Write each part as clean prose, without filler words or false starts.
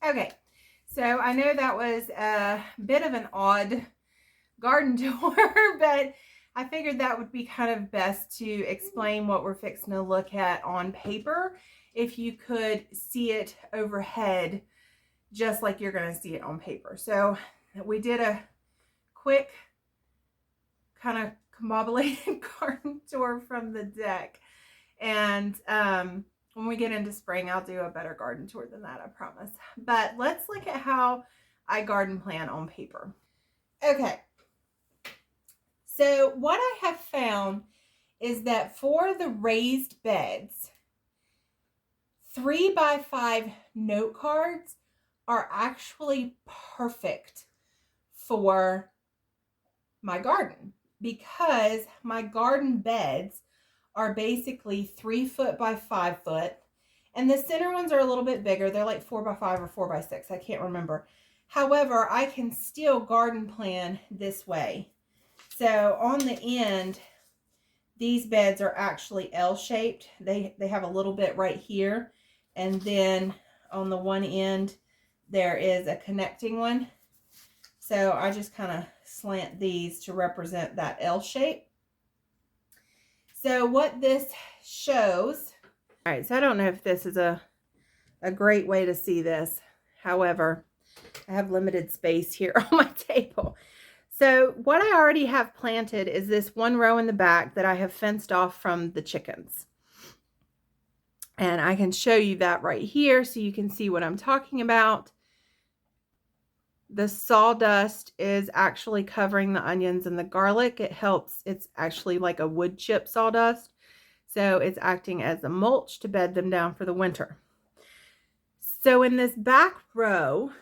Okay, so I know that was a bit of an odd garden tour, but I figured that would be kind of best to explain what we're fixing to look at on paper. If you could see it overhead, just like you're going to see it on paper. So we did a quick kind of combobulated garden tour from the deck. And when we get into spring, I'll do a better garden tour than that, I promise. But let's look at how I garden plan on paper. Okay. So what I have found is that for the raised beds, 3x5 note cards are actually perfect for my garden, because my garden beds are basically 3 foot by 5 foot, and the center ones are a little bit bigger. They're like 4x5 or 4x6. I can't remember. However, I can still garden plan this way. So on the end, these beds are actually L-shaped. They have a little bit right here, and then on the one end there is a connecting one. So I just kind of slant these to represent that L shape. So what this shows, all right, so I don't know if this is a great way to see this. However, I have limited space here on my table. So what I already have planted is this one row in the back that I have fenced off from the chickens. And I can show you that right here so you can see what I'm talking about. The sawdust is actually covering the onions and the garlic. It helps. It's actually like a wood chip sawdust. So it's acting as a mulch to bed them down for the winter. So in this back row,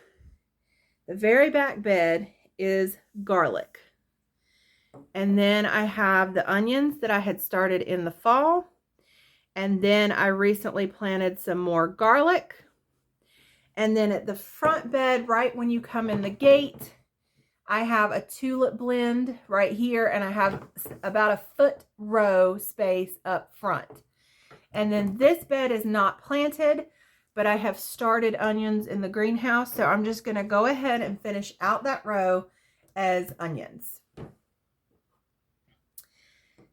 the very back bed is garlic. And then I have the onions that I had started in the fall. And then I recently planted some more garlic. And then at the front bed, right when you come in the gate, I have a tulip blend right here, and I have about a foot row space up front. And then this bed is not planted, but I have started onions in the greenhouse, so I'm just going to go ahead and finish out that row as onions.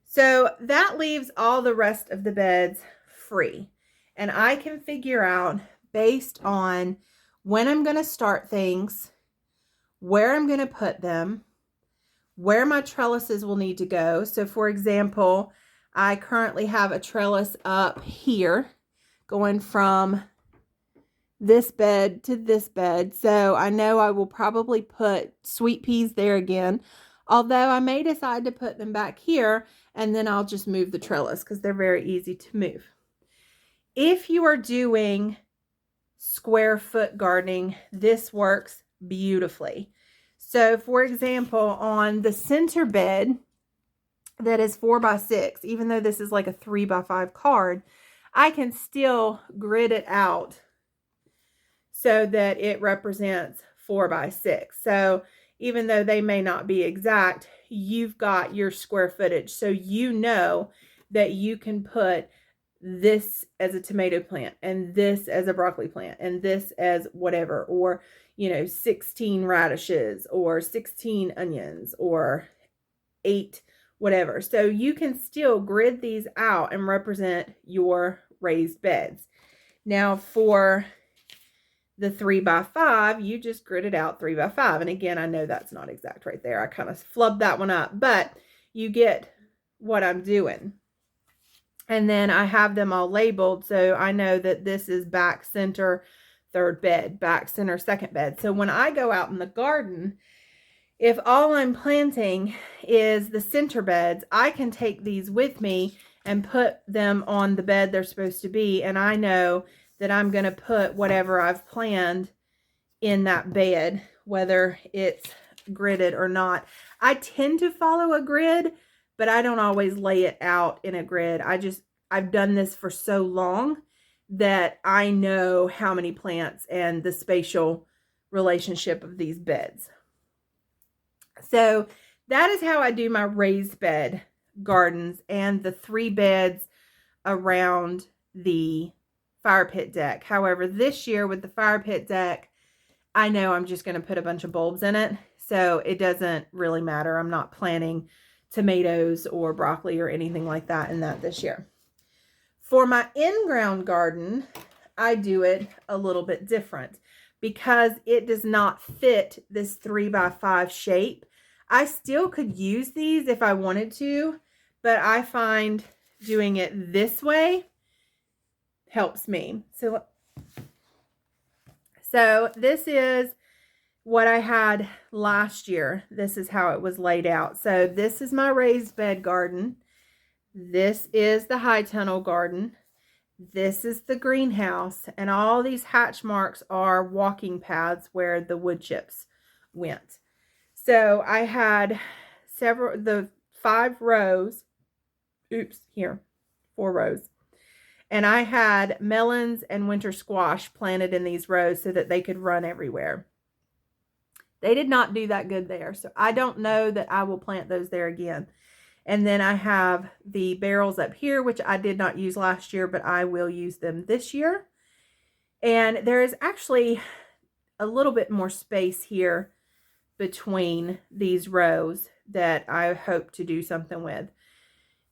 So that leaves all the rest of the beds free, and I can figure out, based on when I'm going to start things, where I'm going to put them, where my trellises will need to go. So for example, I currently have a trellis up here going from this bed to this bed. So I know I will probably put sweet peas there again, although I may decide to put them back here, and then I'll just move the trellis because they're very easy to move. If you are doing square foot gardening, this works beautifully. So for example, on the center bed that is 4x6, even though this is like a 3x5 card, I can still grid it out so that it represents 4x6. So even though they may not be exact, you've got your square footage. So you know that you can put this as a tomato plant, and this as a broccoli plant, and this as whatever, or 16 radishes, or 16 onions, or 8 whatever. So you can still grid these out and represent your raised beds. Now for the 3x5, you just grid it out 3x5. And again, I know that's not exact right there. I kind of flubbed that one up, but you get what I'm doing. And then I have them all labeled, so I know that this is back center third bed, back center second bed. So when I go out in the garden, if all I'm planting is the center beds, I can take these with me and put them on the bed they're supposed to be, and I know that I'm going to put whatever I've planned in that bed, whether it's gridded or not. I tend to follow a grid, but I don't always lay it out in a grid. I've done this for so long that I know how many plants and the spatial relationship of these beds. So that is how I do my raised bed gardens and the 3 beds around the fire pit deck. However, this year with the fire pit deck, I know I'm just going to put a bunch of bulbs in it, so it doesn't really matter. I'm not planting tomatoes or broccoli or anything like that in that this year. For my in-ground garden, I do it a little bit different because it does not fit this 3x5 shape. I still could use these if I wanted to, but I find doing it this way helps me. So this is what I had last year. This is how it was laid out. So this is my raised bed garden. This is the high tunnel garden. This is the greenhouse. And all these hatch marks are walking paths where the wood chips went. So I had the 5 rows. Oops, here, 4 rows. And I had melons and winter squash planted in these rows so that they could run everywhere. They did not do that good there, so I don't know that I will plant those there again. And then I have the barrels up here, which I did not use last year, but I will use them this year. And there is actually a little bit more space here between these rows that I hope to do something with.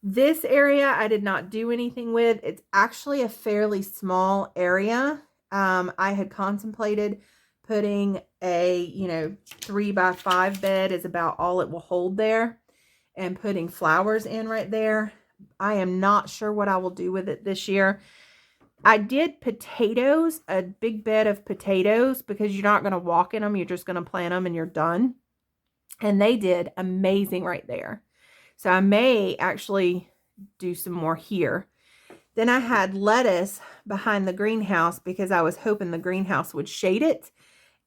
This area I did not do anything with. It's actually a fairly small area. I had contemplated putting a, 3x5 bed is about all it will hold there, and putting flowers in right there. I am not sure what I will do with it this year. I did potatoes, a big bed of potatoes, because you're not going to walk in them. You're just going to plant them and you're done. And they did amazing right there. So I may actually do some more here. Then I had lettuce behind the greenhouse because I was hoping the greenhouse would shade it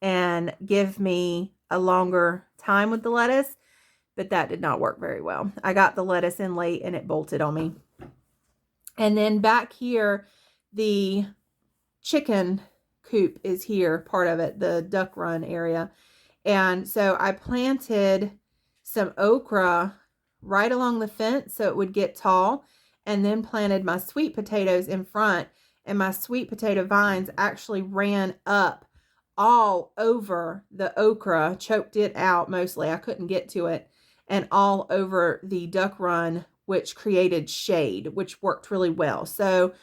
and give me a longer time with the lettuce, but that did not work very well. I got the lettuce in late and it bolted on me. And then back here, the chicken coop is here, part of it, the duck run area. And so I planted some okra right along the fence so it would get tall, and then planted my sweet potatoes in front, and my sweet potato vines actually ran up all over the okra, choked it out mostly. I couldn't get to it, and all over the duck run, which created shade, which worked really well. So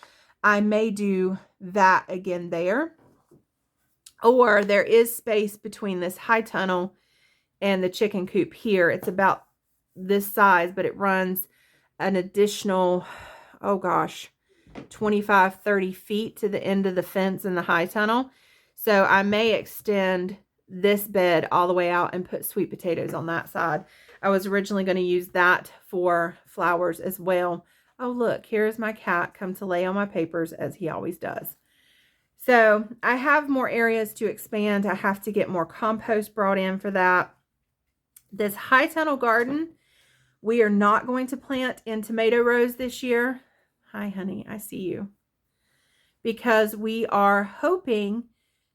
I may do that again there. Or there is space between this high tunnel and the chicken coop here. It's about this size, but it runs an additional, 25, 30 feet to the end of the fence in the high tunnel. So I may extend this bed all the way out and put sweet potatoes on that side. I was originally going to use that for flowers as well. Oh, look, here's my cat come to lay on my papers as he always does. So I have more areas to expand. I have to get more compost brought in for that. This high tunnel garden, we are not going to plant in tomato rows this year. Hi, honey, I see you. Because we are hoping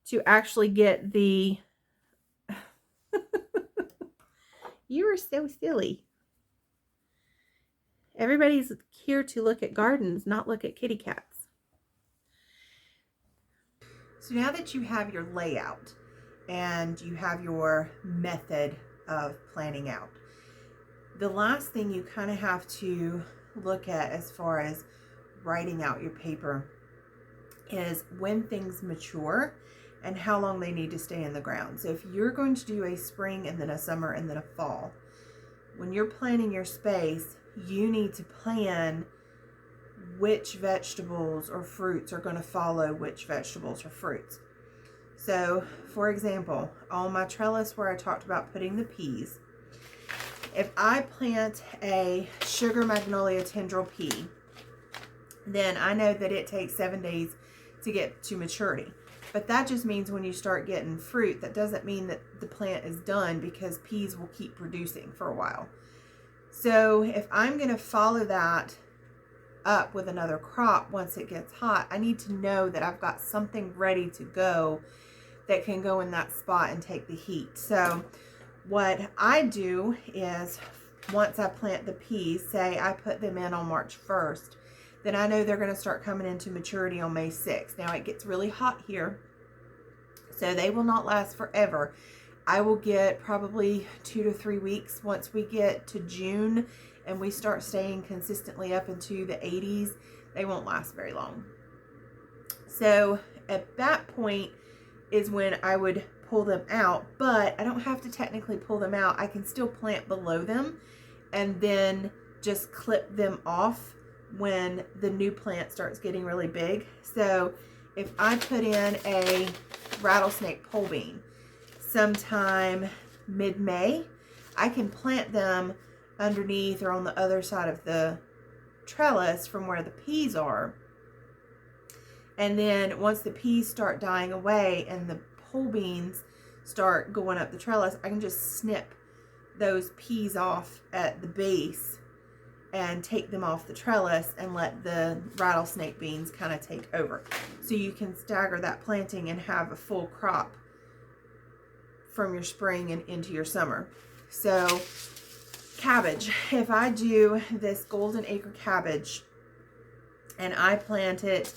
to actually get the... You are so silly. Everybody's here to look at gardens, not look at kitty cats. So now that you have your layout and you have your method of planning out, the last thing you kind of have to look at as far as writing out your paper is when things mature and how long they need to stay in the ground. So if you're going to do a spring and then a summer and then a fall, when you're planning your space, you need to plan which vegetables or fruits are going to follow which vegetables or fruits. So, for example, on my trellis where I talked about putting the peas, if I plant a sugar magnolia tendril pea, then I know that it takes 7 days to get to maturity. But that just means when you start getting fruit, that doesn't mean that the plant is done, because peas will keep producing for a while. So if I'm going to follow that up with another crop once it gets hot, I need to know that I've got something ready to go that can go in that spot and take the heat. So what I do is, once I plant the peas, say I put them in on March 1st, then I know they're going to start coming into maturity on May 6th. Now it gets really hot here, So they will not last forever. I will get probably 2 to 3 weeks once we get to June and we start staying consistently up into the 80s. They won't last very long. So at that point is when I would pull them out, but I don't have to technically pull them out. I can still plant below them and then just clip them off when the new plant starts getting really big. So if I put in a rattlesnake pole bean sometime mid-May, I can plant them underneath or on the other side of the trellis from where the peas are. And then once the peas start dying away and the pole beans start going up the trellis, I can just snip those peas off at the base and take them off the trellis and let the rattlesnake beans kind of take over. So you can stagger that planting and have a full crop from your spring and into your summer. So cabbage, if I do this golden acre cabbage and I plant it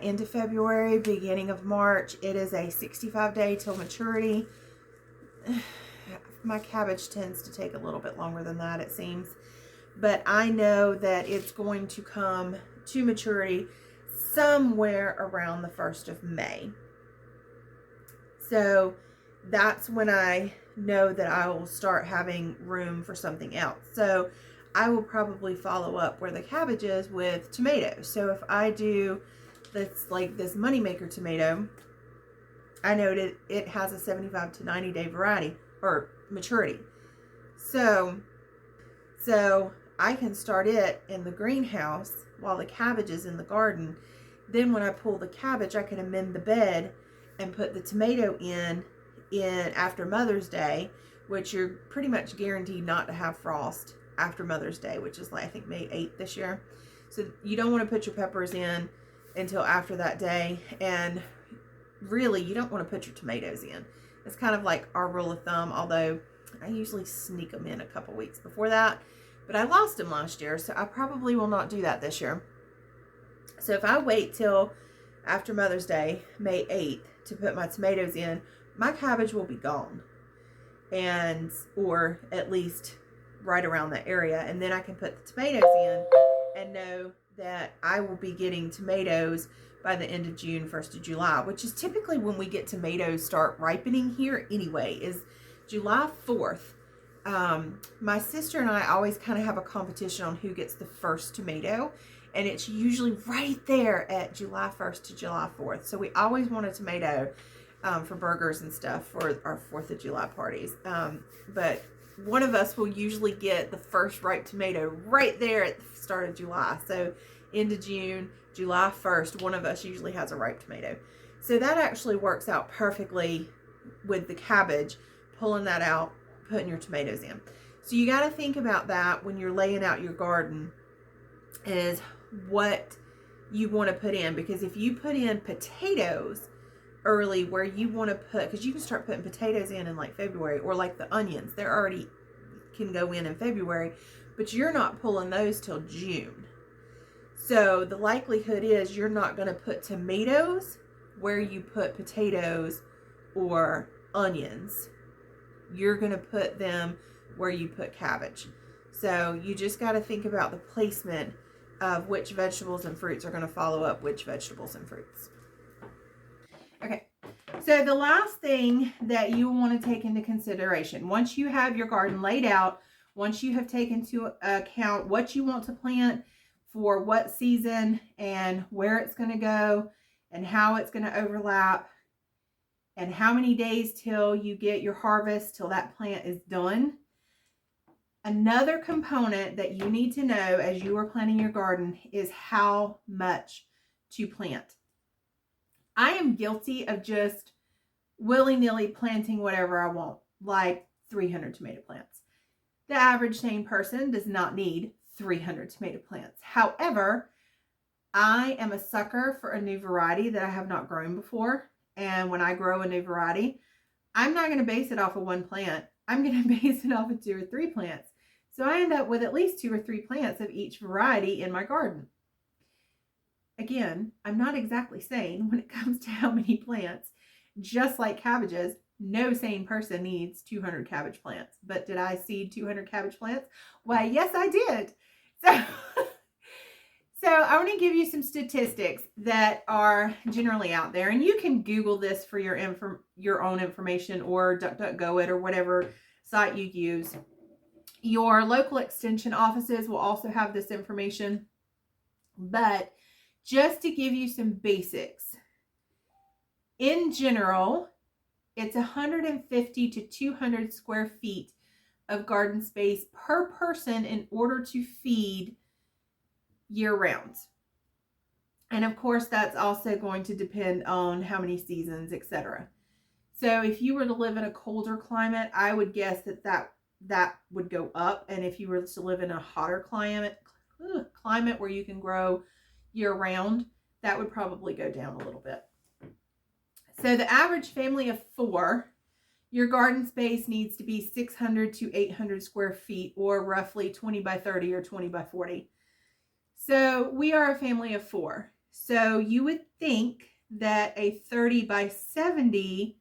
into February, beginning of March, it is a 65-day till maturity. My cabbage tends to take a little bit longer than that, it seems. But I know that it's going to come to maturity somewhere around the 1st of May. So that's when I know that I will start having room for something else. So I will probably follow up where the cabbage is with tomatoes. So if I do this, like this Moneymaker tomato, I know that it has a 75 to 90 day variety or maturity. So I can start it in the greenhouse while the cabbage is in the garden. Then when I pull the cabbage, I can amend the bed and put the tomato in after Mother's Day, which you're pretty much guaranteed not to have frost after Mother's Day, which is like I think May 8th this year. So you don't want to put your peppers in until after that day, and really you don't want to put your tomatoes in. It's kind of like our rule of thumb, although I usually sneak them in a couple weeks before that. But I lost them last year, so I probably will not do that this year. So if I wait till after Mother's Day, May 8th, to put my tomatoes in, my cabbage will be gone. Or at least right around that area. And then I can put the tomatoes in and know that I will be getting tomatoes by the end of June, 1st of July, which is typically when we get tomatoes start ripening here anyway, is July 4th. My sister and I always kind of have a competition on who gets the first tomato, and it's usually right there at July 1st to July 4th. So we always want a tomato for burgers and stuff for our 4th of July parties. But one of us will usually get the first ripe tomato right there at the start of July. So into June, July 1st, one of us usually has a ripe tomato. So that actually works out perfectly with the cabbage, pulling that out, putting your tomatoes in. So you got to think about that when you're laying out your garden, is what you want to put in. Because if you put in potatoes early, where you want to put, because you can start putting potatoes in like February, or like the onions, they're already can go in February, but you're not pulling those till June. So the likelihood is you're not going to put tomatoes where you put potatoes or onions. You're going to put them where you put cabbage. So you just got to think about the placement of which vegetables and fruits are going to follow up which vegetables and fruits. Okay, so the last thing that you want to take into consideration, once you have your garden laid out, once you have taken into account what you want to plant for what season and where it's going to go and how it's going to overlap and how many days till you get your harvest, till that plant is done. Another component that you need to know as you are planting your garden is how much to plant. I am guilty of just willy-nilly planting whatever I want, like 300 tomato plants. The average sane person does not need 300 tomato plants. However, I am a sucker for a new variety that I have not grown before. And when I grow a new variety, I'm not going to base it off of one plant. I'm going to base it off of 2 or 3 plants. So I end up with at least 2 or 3 plants of each variety in my garden. Again, I'm not exactly sane when it comes to how many plants. just like cabbages, no sane person needs 200 cabbage plants. But did I seed 200 cabbage plants? Why, yes, I did. So I want to give you some statistics that are generally out there, and you can Google this for your own information, or DuckDuckGo it, or whatever site you use. Your local extension offices will also have this information, but just to give you some basics, in general, it's 150 to 200 square feet of garden space per person in order to feed year round. And of course, that's also going to depend on how many seasons, etc. So if you were to live in a colder climate, I would guess that would go up. And if you were to live in a hotter climate where you can grow year round, that would probably go down a little bit. So the average family of 4, your garden space needs to be 600 to 800 square feet, or roughly 20 by 30 or 20 by 40. So we are a family of 4. So you would think that a 30 by 70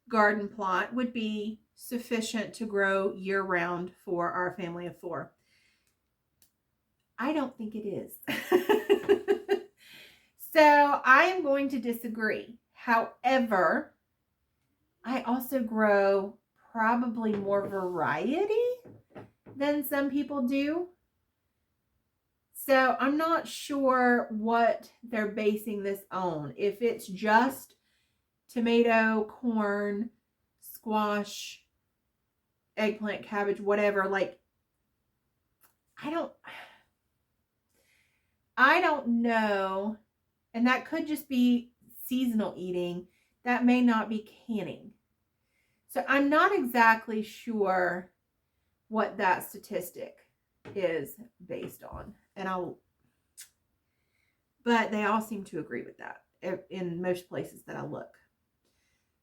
garden plot would be sufficient to grow year round for our family of 4. I don't think it is. So I am going to disagree. However, I also grow probably more variety than some people do. So I'm not sure what they're basing this on. If it's just tomato, corn, squash, eggplant, cabbage, whatever, like, I don't know. And that could just be seasonal eating. That may not be canning. So I'm not exactly sure what that statistic is based on. But they all seem to agree with that in most places that I look.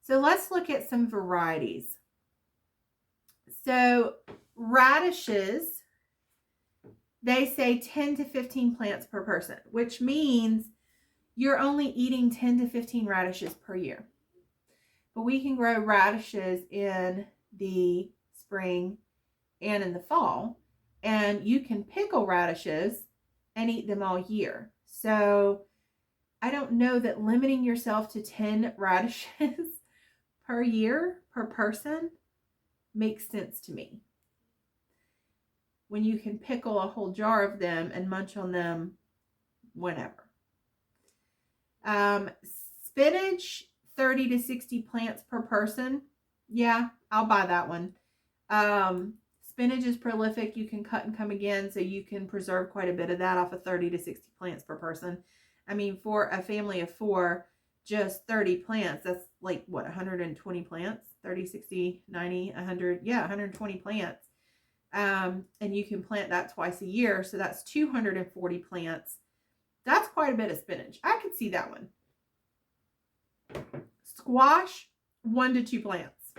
So let's look at some varieties. So radishes, they say 10 to 15 plants per person, which means you're only eating 10 to 15 radishes per year. But we can grow radishes in the spring and in the fall, and you can pickle radishes and eat them all year. So I don't know that limiting yourself to 10 radishes per year per person makes sense to me, when you can pickle a whole jar of them and munch on them whenever. Spinach, 30 to 60 plants per person. Yeah, I'll buy that one. Spinach is prolific. You can cut and come again, so you can preserve quite a bit of that off of 30 to 60 plants per person. I mean, for a family of 4, just 30 plants, that's like, what, 120 plants? 30, 60, 90, 100, yeah, 120 plants. And you can plant that twice a year, so that's 240 plants. That's quite a bit of spinach. I could see that one. Squash, 1 to 2 plants.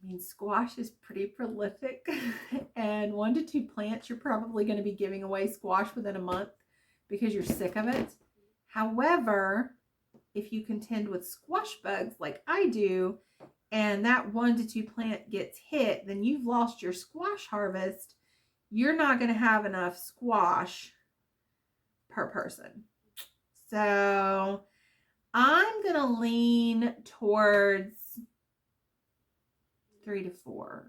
I mean, squash is pretty prolific, and 1 to 2 plants, you're probably going to be giving away squash within a month because you're sick of it. However, if you contend with squash bugs like I do, and that 1 to 2 plant gets hit, then you've lost your squash harvest. You're not going to have enough squash per person. So I'm going to lean towards 3 to 4.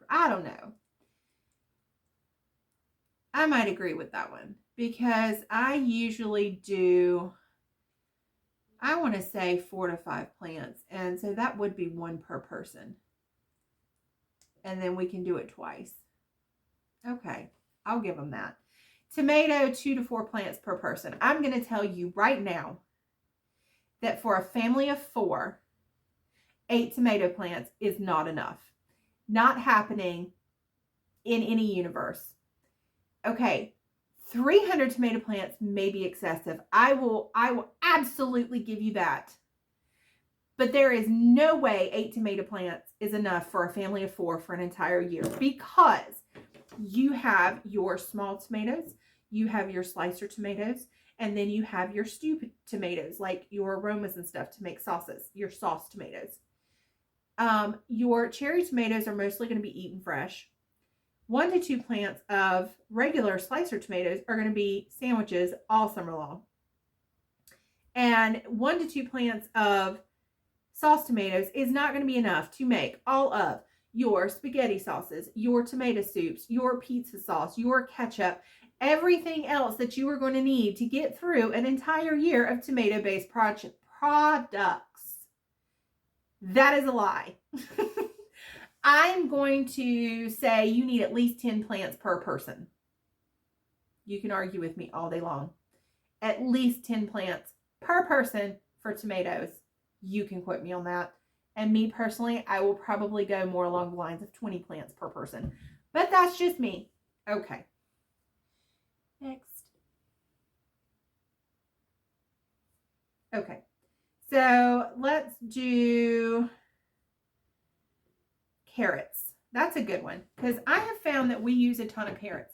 I don't know. I might agree with that one, because I usually do, I want to say 4 to 5 plants. And so that would be 1 per person. And then we can do it twice. Okay, I'll give them that. Tomato, 2 to 4 plants per person. I'm going to tell you right now that for a family of 4, 8 tomato plants is not enough. Not happening in any universe. Okay, 300 tomato plants may be excessive. I will absolutely give you that. But there is no way 8 tomato plants is enough for a family of 4 for an entire year, because you have your small tomatoes, You have your slicer tomatoes, and then you have your stew tomatoes, like your aromas and stuff to make sauces, your sauce tomatoes. Your cherry tomatoes are mostly going to be eaten fresh. 1 to 2 plants of regular slicer tomatoes are going to be sandwiches all summer long. And 1 to 2 plants of sauce tomatoes is not going to be enough to make all of your spaghetti sauces, your tomato soups, your pizza sauce, your ketchup, everything else that you are going to need to get through an entire year of tomato-based products. That is a lie. I'm going to say you need at least 10 plants per person. You can argue with me all day long. At least 10 plants per person for tomatoes. You can quote me on that. And me personally, I will probably go more along the lines of 20 plants per person. But that's just me. Okay. Next. Okay. So let's do carrots. That's a good one because I have found that we use a ton of carrots.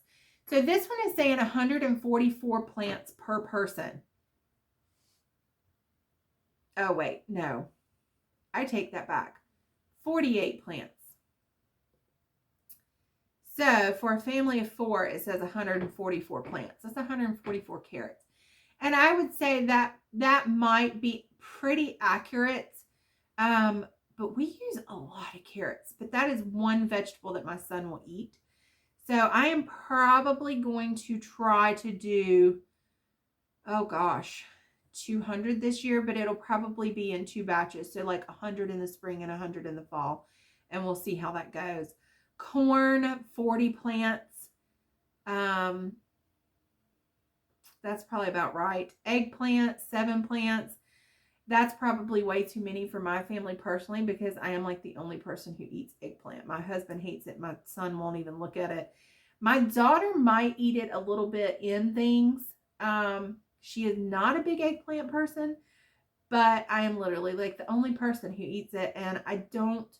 So this one is saying 144 plants per person. Oh, wait, no. I take that back. 48 plants. So for a family of 4, it says 144 plants. That's 144 carrots. And I would say that that might be pretty accurate. But we use a lot of carrots. But that is one vegetable that my son will eat. So I am probably going to try to do, oh gosh, 200 this year. But it'll probably be in 2 batches. So like 100 in the spring and 100 in the fall. And we'll see how that goes. Corn, 40 plants. That's probably about right. Eggplant, 7 plants. That's probably way too many for my family personally because I am like the only person who eats eggplant. My husband hates it. My son won't even look at it. My daughter might eat it a little bit in things. She is not a big eggplant person, but I am literally like the only person who eats it, and I don't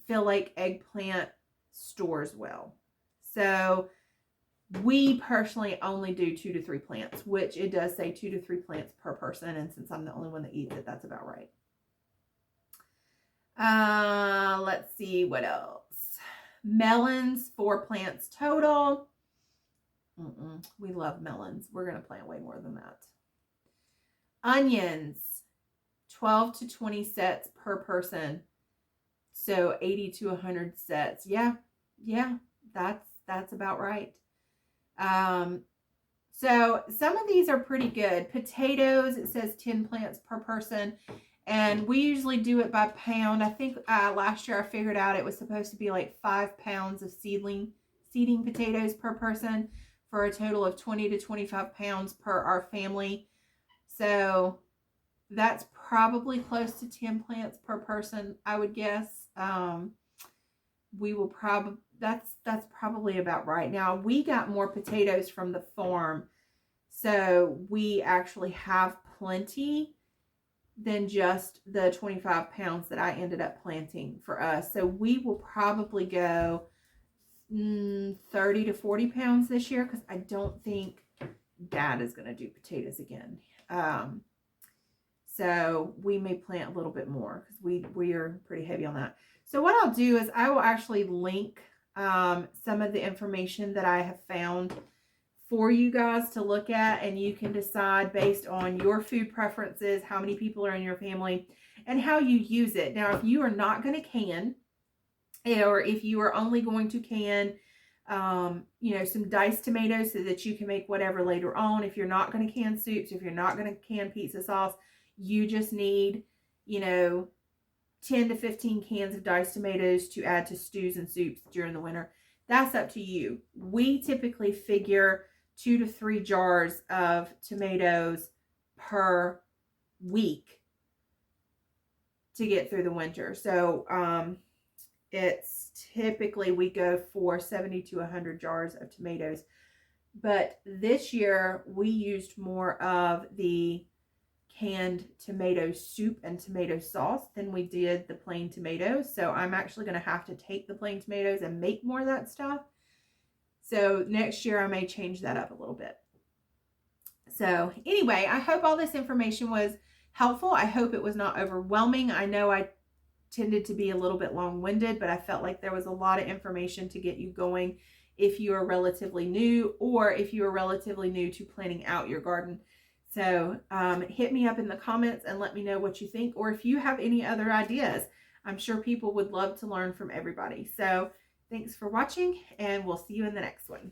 feel like eggplant stores well. So we personally only do 2 to 3 plants, which it does say 2 to 3 plants per person. And since I'm the only one that eats it, that's about right. Let's see what else. Melons, 4 plants total. We love melons. We're going to plant way more than that. Onions, 12 to 20 sets per person. So 80 to 100 sets. Yeah, that's about right. So some of these are pretty good. Potatoes, it says 10 plants per person. And we usually do it by pound. I think last year I figured out it was supposed to be like 5 pounds of seeding potatoes per person for a total of 20 to 25 pounds per our family. So that's probably close to 10 plants per person, I would guess. We will probably, that's probably about right. Now, we got more potatoes from the farm, so we actually have plenty than just the 25 pounds that I ended up planting for us. So we will probably go 30 to 40 pounds this year because I don't think Dad is going to do potatoes again. So we may plant a little bit more because we are pretty heavy on that. So what I'll do is I will actually link some of the information that I have found for you guys to look at, and you can decide based on your food preferences, how many people are in your family, and how you use it. Now, if you are not going to can, or if you are only going to can, some diced tomatoes so that you can make whatever later on. If you're not going to can soups, if you're not going to can pizza sauce, you just need, 10 to 15 cans of diced tomatoes to add to stews and soups during the winter. That's up to you. We typically figure 2 to 3 jars of tomatoes per week to get through the winter. So it's typically we go for 70 to 100 jars of tomatoes. But this year we used more of the canned tomato soup and tomato sauce than we did the plain tomatoes. So I'm actually going to have to take the plain tomatoes and make more of that stuff. So next year I may change that up a little bit. So anyway, I hope all this information was helpful. I hope it was not overwhelming. I know I tended to be a little bit long-winded, but I felt like there was a lot of information to get you going if you are relatively new, or if you are relatively new to planning out your garden. So hit me up in the comments and let me know what you think, or if you have any other ideas. I'm sure people would love to learn from everybody. So thanks for watching, and we'll see you in the next one.